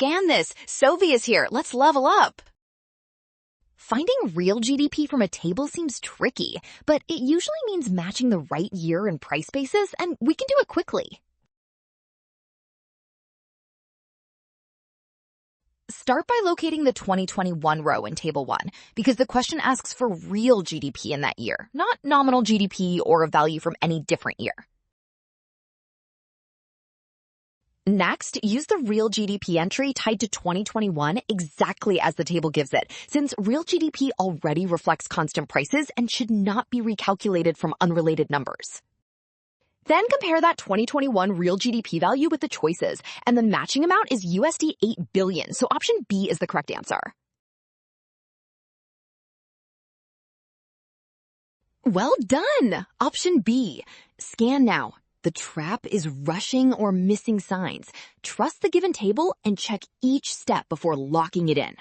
scan this. Sovi is here. Let's level up. Finding real GDP from a table seems tricky, but it usually means matching the right year and price basis, and we can do it quickly. Start by locating the 2021 row in Table 1, because the question asks for real GDP in that year, not nominal GDP or a value from any different year. Next, use the real GDP entry tied to 2021 exactly as the table gives it, since real GDP already reflects constant prices and should not be recalculated from unrelated numbers. Then compare that 2021 real GDP value with the choices, and the matching amount is USD 8 billion, so option B is the correct answer. Well done! Option B. Scan now. The trap is rushing or missing signs. Trust the given table and check each step before locking it in.